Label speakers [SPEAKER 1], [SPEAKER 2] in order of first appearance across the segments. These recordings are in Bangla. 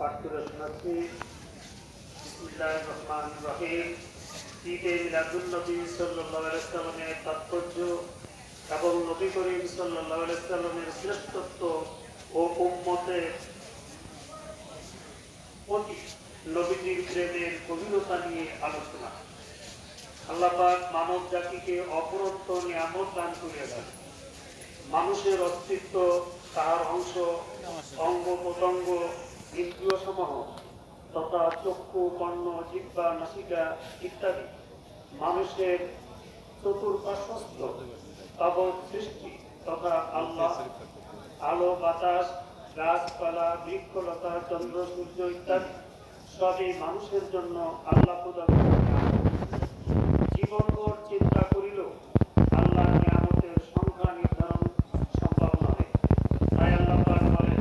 [SPEAKER 1] পাঠ করে শোনাচ্ছি। বিসমিল্লাহির রহমানির রহিম। ঈদে মিলাদুন নবী সাল্লাল্লাহু আলাইহি ওয়াসাল্লামের তাৎপর্য এবং নবী করিম সাল্লাল্লাহু আলাইহি ওয়াসাল্লামের শ্রেষ্ঠত্ব ও উম্মতের প্রতি নবীজির প্রেমের গভীরতা নিয়ে আলোচনা। আল্লাহ পাক মানব জাতিকে অপরন্ত নিয়ামত দান করিয়াছেন। মানুষের অস্তিত্ব, তাহার অংশ, অঙ্গ প্রত্যঙ্গ, ইন্দ্রিয় সমূহ তথা চক্ষু, কর্ণ, জিহ্বা, নাসিকা ইত্যাদি মানুষের চতুর্পার্শ্বস্থ তাবৎ সৃষ্টি তথা আল্লাহ, আলো, বাতাস, গাছপালা, বৃক্ষলতা, চন্দ্র, সূর্য ইত্যাদি সবই মানুষের জন্য আল্লাহ প্রদান করেন। জীবনভর চিন্তা করিল আল্লাহ নিয়ামতের সংখ্যা নির্ধারণ সম্ভব নয়। তাই আল্লাহ পাক বলেন,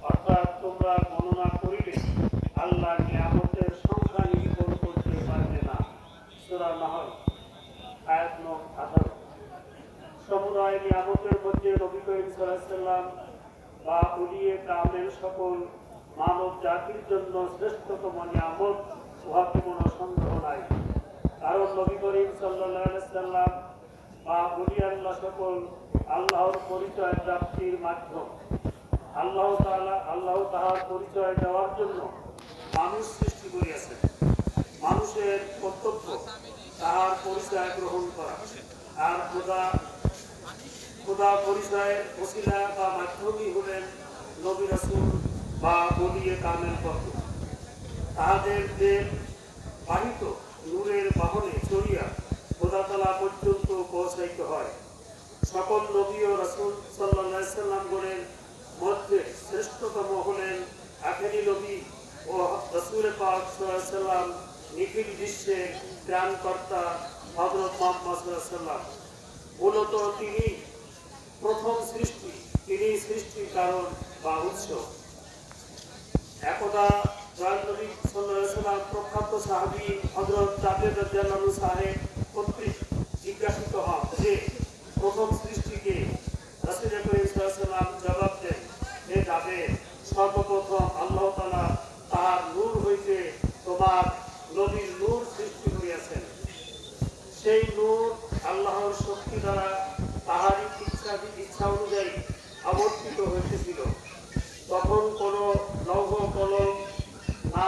[SPEAKER 1] অর্থাৎ তোমরা গণনা করিলে আল্লাহ নিয়ামতের সংখ্যা নিরূপণ করতে পারবে না। সূরা নাহল আয়াত নং 18। সমুদায় নিয়ামতের মধ্যে নবী করিম সাল্লাল্লাহু আলাইহি ওয়াসাল্লাম বা উলিয়ে কামেল সকল মানব জাতির জন্য শ্রেষ্ঠতম নিয়ামত, উহাতে কোনো সন্দেহ নাই। কারণ নবী করিম সাল্লাল্লাহু আলাইহি ওয়াসাল্লাম বা উলিয়ে আল্লাহ সকল আল্লাহর পরিচয় প্রাপ্তির মাধ্যম। আল্লাহ তাহার পরিচয় দেওয়ার জন্য মানুষ সৃষ্টি করিয়াছেন। মানুষের কর্তব্য তাহার পরিচয় গ্রহণ করা, আর খোদা পরিচয়ের ওসিলা বা মাধ্যমই হলেন নবী রাসূল বা ওলিয়ে কামেল পদ। তাহাদের দেহ বাহিত নূরের বাহনে চড়িয়া খোদা তাআলা পর্যন্ত পৌঁছাইতে হয়। সকল নবী ও রাসূল সাল্লাল্লাহু আলাইহি ওয়াসাল্লামগণের মধ্যে শ্রেষ্ঠতম হলেন আখেরি নবী ও রাসূল পাক সাল্লাল্লাহু আলাইহি ওয়াসাল্লাম, নিখিল বিশ্বের ত্রাণকর্তা হযরত মুহাম্মদ সাল্লাল্লাহু আলাইহি ওয়াসাল্লাম। মূলত তিনি প্রথম সৃষ্টি, তিনি সৃষ্টির কারণ বা উৎস। একদা দয়াল নবী সাল্লাল্লাহু আলাইহি ওয়াসাল্লাম প্রখ্যাত সাহাবী হযরত জাবের রাদিয়াল্লাহু আনহু সাহেব কর্তৃক জিজ্ঞাসিত হন যে প্রথম সৃষ্টিকে। রাসূল করিম সাল্লাল্লাহু আলাইহি ওয়াসাল্লাম জবাব দেন, হে জাবের, সর্বপ্রথম আল্লাহ তাআলা তাহার নূর হইতে তোমার নবীর নূর সৃষ্টি করিয়াছেন। সেই নূর আল্লাহর শক্তি দ্বারা তাহারই ইচ্ছা অনুযায়ী আবর্তিত হইতেছিল। তখন কোনো লৌহ কলম না,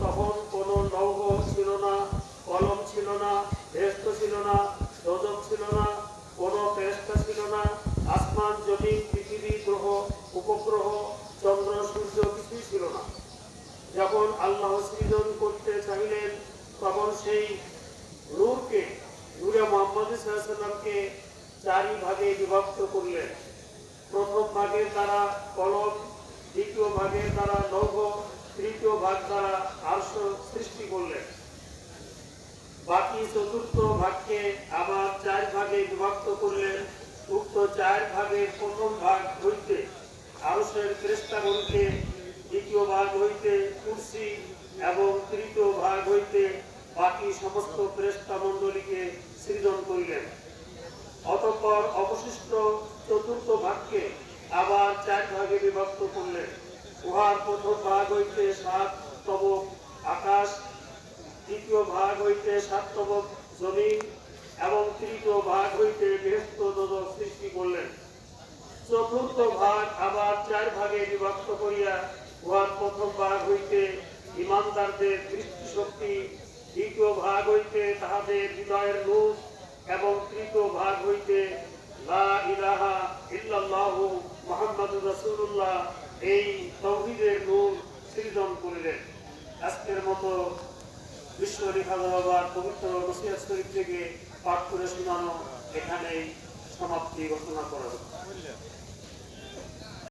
[SPEAKER 1] তখন কোনো লৌহ ছিল না, কলম ছিল না, বেহেশত ছিল না, দোজখ ছিল না, কোনো ফেরেশতা ছিল না, আসমান, জমিন, পৃথিবী, গ্রহ, উপগ্রহ, চন্দ্র, সূর্য কিছুই ছিল না। যখন আল্লাহ সৃজন করতে চাইলেন তখন সেই নূরকে, নূরে মুহাম্মদ সাল্লাল্লাহু আলাইহি ওয়াসাল্লামকে চারি ভাগে বিভক্ত করলেন। প্রথম ভাগের দ্বারা কলম, দ্বিতীয় ভাগের দ্বারা লৌহ, তৃতীয় ভাগ দ্বারা আরশ সৃষ্টি করলেন। বাকি চতুর্থ ভাগকে আবার চার ভাগে বিভক্ত করলেন। উক্ত চার ভাগের প্রথম ভাগ হইতে আরশের ফেরেশতাগণকে, দ্বিতীয় ভাগ হইতে কুরসি এবং তৃতীয় ভাগ হইতে বাকি সমস্ত ফেরেশতা মণ্ডলীকে সৃজন করিলেন। অতঃপর অবশিষ্ট চতুর্থ ভাগকে আবার চার ভাগে বিভক্ত করলেন। উহার প্রথম ভাগ হইতে 7 তবক আকাশ, দ্বিতীয় ভাগ হইতে 7 তবক জমিন এবং তৃতীয় ভাগ হইতে বেহেশত দোজখ সৃষ্টি করলেন। চতুর্থ ভাগ আবার 4 ভাগে বিভক্ত করিয়া উহার প্রথম ভাগ হইতে ঈমানদারদের দৃষ্টিশক্তি, দ্বিতীয় ভাগ হইতে তাহাদের হৃদয়ের নূর এবং তৃতীয় ভাগ হইতে লা ইলাহা ইল্লাল্লাহু মুহাম্মাদুর রাসূলুল্লাহ এই তাওহীদের নূর সৃজন করিলেন। আজকের মতো বিশ্ব রিফাত বাবার পবিত্র নসিহত শরীফ থেকে পাঠ করে শোনানো এখানেই সমাপ্তি ঘোষণা করা হলো।